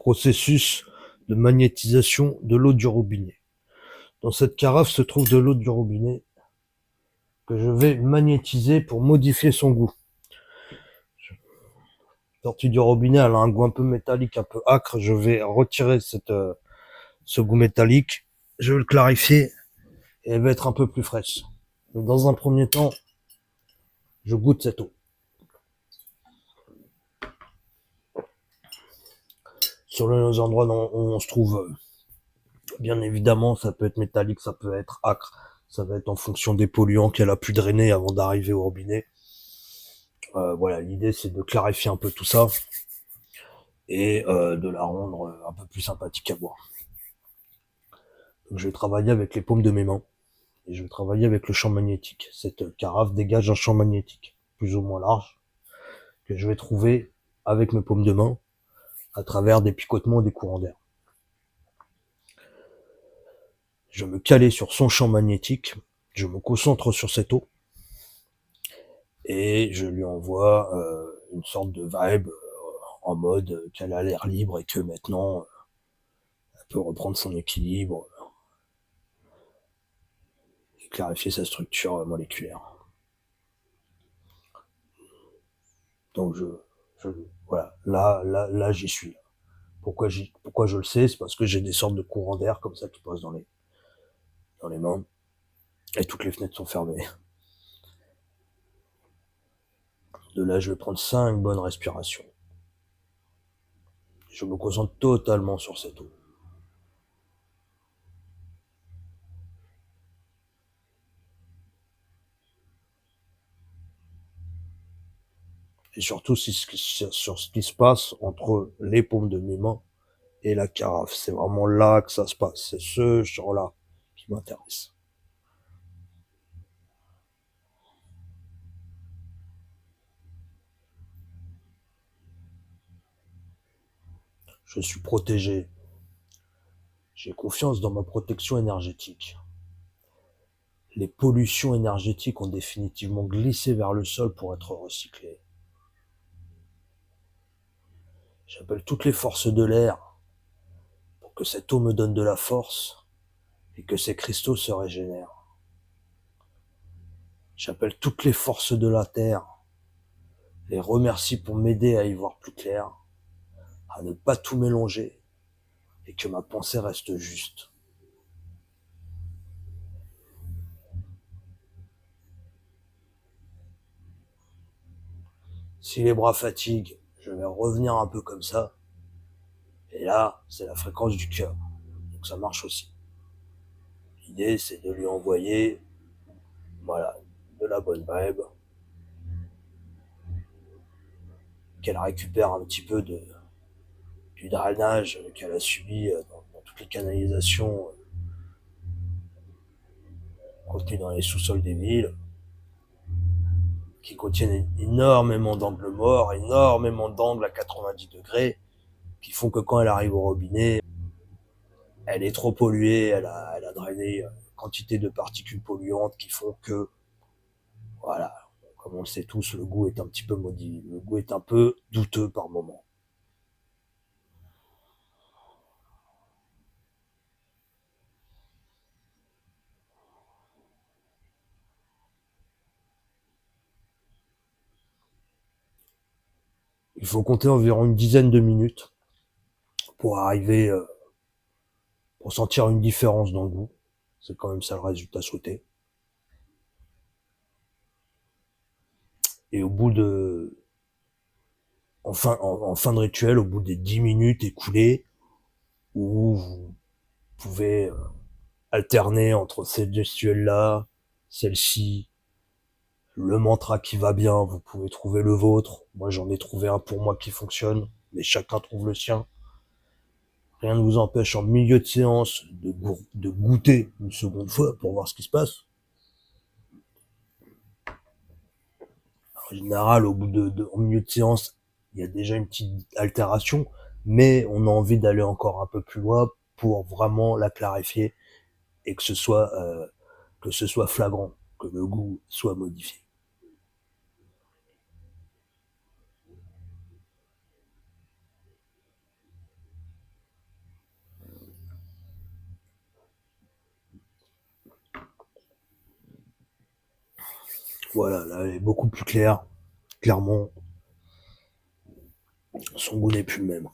processus de magnétisation de l'eau du robinet. Dans cette carafe se trouve de l'eau du robinet que je vais magnétiser pour modifier son goût. La sortie du robinet, elle a un goût un peu métallique, un peu âcre. Je vais retirer ce goût métallique. Je vais le clarifier et elle va être un peu plus fraîche. Donc, dans un premier temps, je goûte cette eau. Sur les endroits où on se trouve, bien évidemment, ça peut être métallique, ça peut être âcre. Ça va être en fonction des polluants qu'elle a pu drainer avant d'arriver au robinet. Voilà, l'idée c'est de clarifier un peu tout ça et de la rendre un peu plus sympathique à boire. Donc, je vais travailler avec les paumes de mes mains et je vais travailler avec le champ magnétique. Cette carafe dégage un champ magnétique plus ou moins large que je vais trouver avec mes paumes de main à travers des picotements et des courants d'air. Je me calais sur son champ magnétique, je me concentre sur cette eau et je lui envoie une sorte de vibe en mode qu'elle a l'air libre et que maintenant elle peut reprendre son équilibre et clarifier sa structure moléculaire. Donc je voilà, là j'y suis. Pourquoi je le sais, c'est parce que j'ai des sortes de courants d'air comme ça qui passent dans les mains et toutes les fenêtres sont fermées. De là, je vais prendre 5 bonnes respirations. Je me concentre totalement sur cette eau. Et surtout sur ce qui se passe entre les paumes de mes mains et la carafe. C'est vraiment là que ça se passe. C'est ce champ-là qui m'intéresse. Je suis protégé. J'ai confiance dans ma protection énergétique. Les pollutions énergétiques ont définitivement glissé vers le sol pour être recyclées. J'appelle toutes les forces de l'air pour que cette eau me donne de la force et que ces cristaux se régénèrent. J'appelle toutes les forces de la terre, les remercie pour m'aider à y voir plus clair, à ne pas tout mélanger et que ma pensée reste juste. Si les bras fatiguent, je vais revenir un peu comme ça. Et là, c'est la fréquence du cœur. Donc ça marche aussi. L'idée, c'est de lui envoyer, voilà, de la bonne vibe, qu'elle récupère un petit peu du drainage qu'elle a subi dans toutes les canalisations contenues dans les sous-sols des villes, qui contiennent énormément d'angles morts, énormément d'angles à 90 degrés, qui font que quand elle arrive au robinet, elle est trop polluée, elle a drainé une quantité de particules polluantes qui font que, voilà, comme on le sait tous, le goût est un petit peu maudit, le goût est un peu douteux par moment. Il faut compter environ une dizaine de minutes pour arriver, pour sentir une différence dans le goût. C'est quand même ça le résultat souhaité. Et au bout de, en fin de rituel, au bout des 10 minutes écoulées, où vous pouvez alterner entre cette gestuelle-là, celle-ci, le mantra qui va bien, vous pouvez trouver le vôtre. Moi, j'en ai trouvé un pour moi qui fonctionne, mais chacun trouve le sien. Rien ne vous empêche en milieu de séance de goûter une seconde fois pour voir ce qui se passe. En général, en milieu de séance, il y a déjà une petite altération, mais on a envie d'aller encore un peu plus loin pour vraiment la clarifier et que ce soit flagrant, que le goût soit modifié. Voilà, là, elle est beaucoup plus claire. Clairement, son goût n'est plus le même.